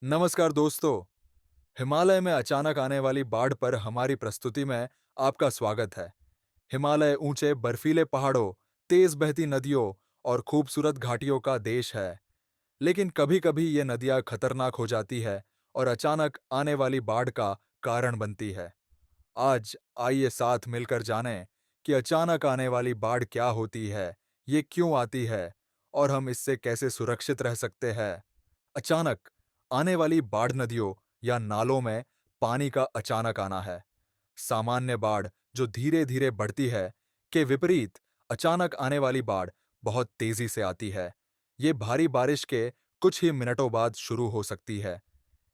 नमस्कार दोस्तों। हिमालय में अचानक आने वाली बाढ़ पर हमारी प्रस्तुति में आपका स्वागत है। हिमालय ऊंचे बर्फीले पहाड़ों, तेज बहती नदियों और खूबसूरत घाटियों का देश है। लेकिन कभी-कभी ये नदियां खतरनाक हो जाती है और अचानक आने वाली बाढ़ का कारण बनती है। आज आइए साथ मिलकर जानें कि अचानक आने वाली बाढ़ क्या होती है, ये क्यों आती है और हम इससे कैसे सुरक्षित रह सकते हैं। अचानक आने वाली बाढ़ नदियों या नालों में पानी का अचानक आना है। सामान्य बाढ़ जो धीरे धीरे बढ़ती है के विपरीत अचानक आने वाली बाढ़ बहुत तेजी से आती है। ये भारी बारिश के कुछ ही मिनटों बाद शुरू हो सकती है।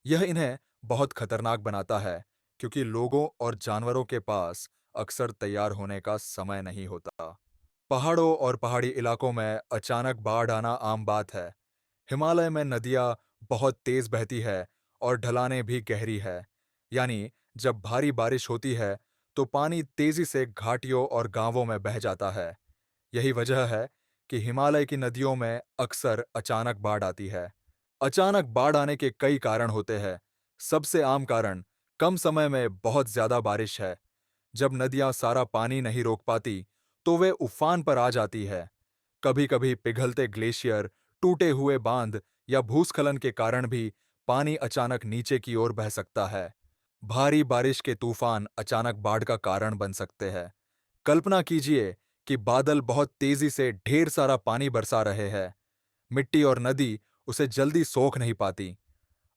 यह इन्हें बहुत खतरनाक बनाता है क्योंकि लोगों और जानवरों के पास अक्सर तैयार होने का समय नहीं होता। पहाड़ों और पहाड़ी इलाकों में अचानक बाढ़ आना आम बात है। हिमालय में नदियाँ बहुत तेज बहती है और ढलानें भी गहरी है। यानी जब भारी बारिश होती है तो पानी तेजी से घाटियों और गांवों में बह जाता है। यही वजह है कि हिमालय की नदियों में अक्सर अचानक बाढ़ आती है। अचानक बाढ़ आने के कई कारण होते हैं। सबसे आम कारण कम समय में बहुत ज्यादा बारिश है। जब नदियां सारा पानी नहीं रोक पाती तो वे उफान पर आ जाती है। कभी-कभी पिघलते ग्लेशियर, टूटे हुए बांध या भूस्खलन के कारण भी पानी अचानक नीचे की ओर बह सकता है। भारी बारिश के तूफान अचानक बाढ़ का कारण बन सकते हैं। कल्पना कीजिए कि बादल बहुत तेजी से ढेर सारा पानी बरसा रहे हैं। मिट्टी और नदी उसे जल्दी सोख नहीं पाती।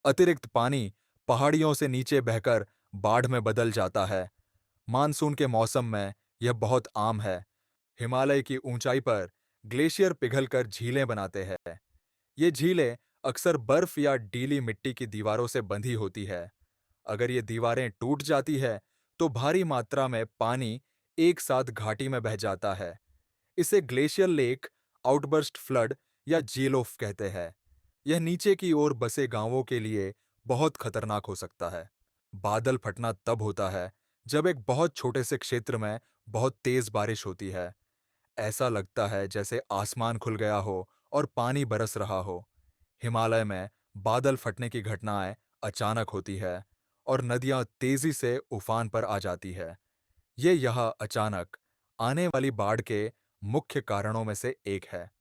अतिरिक्त पानी पहाड़ियों से नीचे बहकर बाढ़ में बदल जाता है। मानसून के मौसम में यह बहुत आम है। हिमालय की ऊंचाई पर ग्लेशियर पिघलकर झीलें बनाते हैं। ये झीलें अक्सर बर्फ या गीली मिट्टी की दीवारों से बंधी होती है। अगर ये दीवारें टूट जाती है, तो भारी मात्रा में पानी एक साथ घाटी में बह जाता है। इसे ग्लेशियर लेक, आउटबर्स्ट फ्लड या जेलोफ कहते हैं। यह नीचे की ओर बसे गांवों के लिए बहुत खतरनाक हो सकता है। बादल फटना तब होता है जब एक बहुत छोटे से क्षेत्र में बहुत तेज बारिश होती है। ऐसा लगता है जैसे आसमान खुल गया हो और पानी बरस रहा हो। हिमालय में बादल फटने की घटनाएं अचानक होती है और नदियां तेजी से उफान पर आ जाती है। ये यहाँ अचानक आने वाली बाढ़ के मुख्य कारणों में से एक है।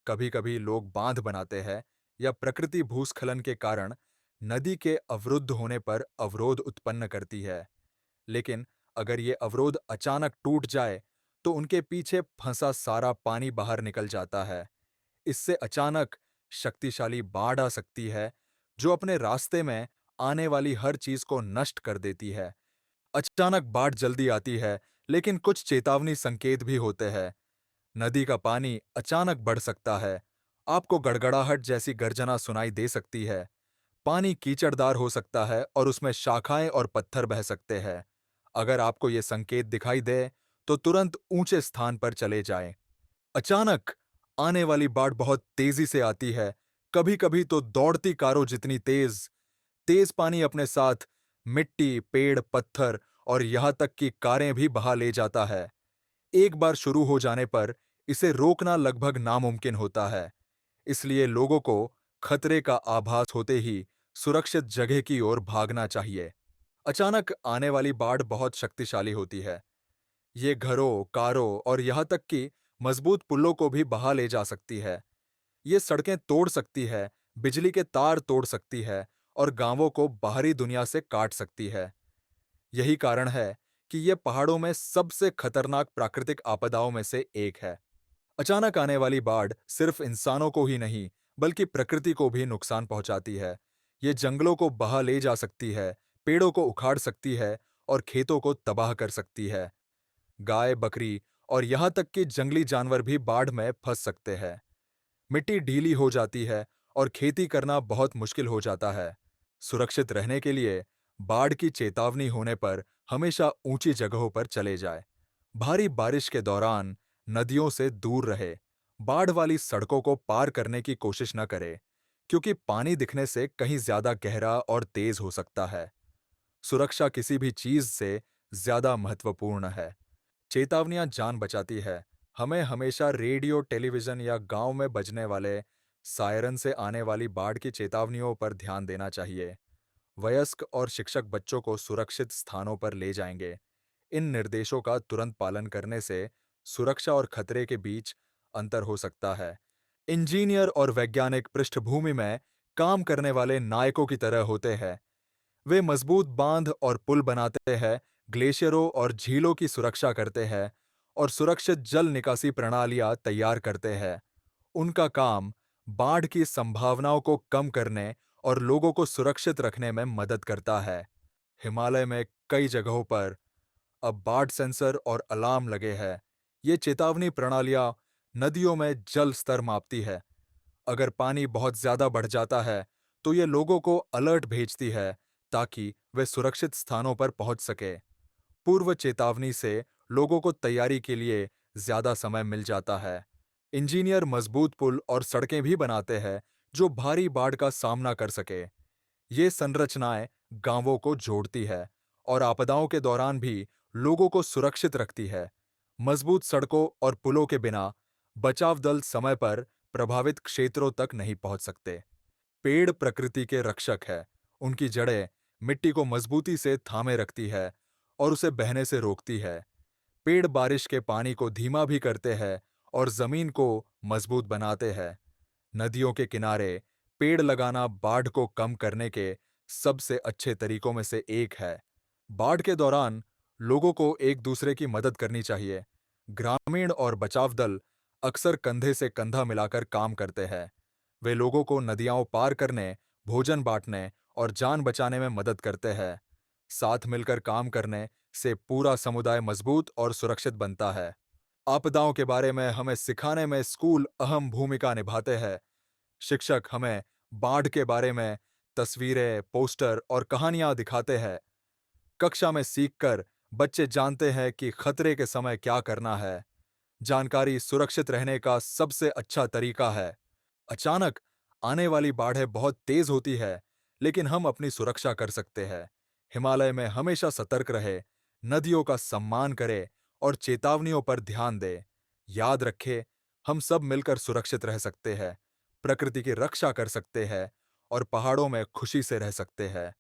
कभी-कभी लोग बांध बनाते हैं या प्रकृति भूस्खलन के कारण नदी के अवरुद्ध होने पर अवरोध उत्पन्न करती है। लेकिन अगर ये अवरोध अचानक टूट जाए, तो उनके पीछे फंसा सारा पानी बाहर निकल जाता है। इससे अचानक शक्तिशाली बाढ़ आ सकती है, जो अपने रास्ते में आने वाली हर चीज को नष्ट कर देती है। अचानक बाढ़ जल्दी आती है, लेकिन कुछ चेतावनी संकेत भी होते हैं। नदी का पानी अचानक बढ़ सकता है। आपको गड़गड़ाहट जैसी गर्जना सुनाई दे सकती है। पानी कीचड़दार हो सकता है और उसमें शाखाएं और पत्थर बह सकते हैं। अगर आपको ये संकेत दिखाई दे, तो तुरंत ऊंचे स्थान पर चले जाएं। अचानक आने वाली बाढ़ बहुत तेजी से आती है, कभी-कभी तो दौड़ती कारों जितनी तेज। तेज पानी अपने साथ मिट्टी, पेड़, पत्थर और यहां तक कि कारें भी बहा ले जाता है। एक बार शुरू हो जाने पर इसे रोकना लगभग नामुमकिन होता है। इसलिए लोगों को खतरे का आभास होते ही सुरक्षित जगह की ओर भागना चाहिए। अचानक आने वाली बाढ़ बहुत शक्तिशाली होती है। ये घरों, कारों और यहाँ तक कि मजबूत पुलों को भी बहा ले जा सकती है। ये सड़कें तोड़ सकती है, बिजली के तार तोड़ सकती है और गांवों को बाहरी दुनिया से काट सकती है। यही कारण है कि ये पहाड़ों में सबसे खतरनाक प्राकृतिक आपदाओं में से एक है। अचानक आने वाली बाढ़ सिर्फ इंसानों को ही नहीं, बल्कि प्रकृति को भी नुकसान पहुंचाती है। ये जंगलों को बहा ले जा सकती है, पेड़ों को उखाड़ सकती है और खेतों को तबाह कर सकती है। गाय, बकरी और यहाँ तक कि जंगली जानवर भी बाढ़ में फंस सकते हैं। मिट्टी ढीली हो जाती है और खेती करना बहुत मुश्किल हो जाता है। सुरक्षित रहने के लिए बाढ़ की चेतावनी होने पर हमेशा ऊंची जगहों पर चले जाए। भारी बारिश के दौरान नदियों से दूर रहे। बाढ़ वाली सड़कों को पार करने की कोशिश न करे, क्योंकि पानी दिखने से कहीं ज्यादा गहरा और तेज हो सकता है। सुरक्षा किसी भी चीज से ज्यादा महत्वपूर्ण है। चेतावनियां जान बचाती है। हमें हमेशा रेडियो, टेलीविजन या गांव में बजने वाले सायरन से आने वाली बाढ़ की चेतावनियों पर ध्यान देना चाहिए। वयस्क और शिक्षक बच्चों को सुरक्षित स्थानों पर ले जाएंगे। इन निर्देशों का तुरंत पालन करने से सुरक्षा और खतरे के बीच अंतर हो सकता है। इंजीनियर और वैज्ञानिक पृष्ठभूमि में काम करने वाले नायकों की तरह होते हैं। वे मजबूत बांध और पुल बनाते हैं, ग्लेशियरों और झीलों की सुरक्षा करते हैं और सुरक्षित जल निकासी प्रणालियां तैयार करते हैं। उनका काम बाढ़ की संभावनाओं को कम करने और लोगों को सुरक्षित रखने में मदद करता है। हिमालय में कई जगहों पर अब बाढ़ सेंसर और अलार्म लगे हैं। ये चेतावनी प्रणालियां नदियों में जल स्तर मापती है। अगर पानी बहुत ज्यादा बढ़ जाता है, तो ये लोगों को अलर्ट भेजती है ताकि वे सुरक्षित स्थानों पर पहुंच सके। पूर्व चेतावनी से लोगों को तैयारी के लिए ज्यादा समय मिल जाता है। इंजीनियर मजबूत पुल और सड़कें भी बनाते हैं जो भारी बाढ़ का सामना कर सके। ये संरचनाएं गांवों को जोड़ती है और आपदाओं के दौरान भी लोगों को सुरक्षित रखती है। मजबूत सड़कों और पुलों के बिना बचाव दल समय पर प्रभावित क्षेत्रों तक नहीं पहुंच सकते। पेड़ प्रकृति के रक्षक है। उनकी जड़ें मिट्टी को मजबूती से थामे रखती है और उसे बहने से रोकती है। पेड़ बारिश के पानी को धीमा भी करते हैं और जमीन को मजबूत बनाते हैं। नदियों के किनारे पेड़ लगाना बाढ़ को कम करने के सबसे अच्छे तरीकों में से एक है। बाढ़ के दौरान लोगों को एक दूसरे की मदद करनी चाहिए। ग्रामीण और बचाव दल अक्सर कंधे से कंधा मिलाकर काम करते हैं। वे लोगों को नदियां पार करने, भोजन बांटने और जान बचाने में मदद करते हैं। साथ मिलकर काम करने से पूरा समुदाय मजबूत और सुरक्षित बनता है। आपदाओं के बारे में हमें सिखाने में स्कूल अहम भूमिका निभाते हैं। शिक्षक हमें बाढ़ के बारे में तस्वीरें, पोस्टर और कहानियां दिखाते हैं। कक्षा में सीखकर बच्चे जानते हैं कि खतरे के समय क्या करना है। जानकारी सुरक्षित रहने का सबसे अच्छा तरीका है। अचानक आने वाली बाढ़ें बहुत तेज होती है, लेकिन हम अपनी सुरक्षा कर सकते हैं। हिमालय में हमेशा सतर्क रहे, नदियों का सम्मान करे और चेतावनियों पर ध्यान दे। याद रखे, हम सब मिलकर सुरक्षित रह सकते हैं, प्रकृति की रक्षा कर सकते हैं और पहाड़ों में खुशी से रह सकते हैं।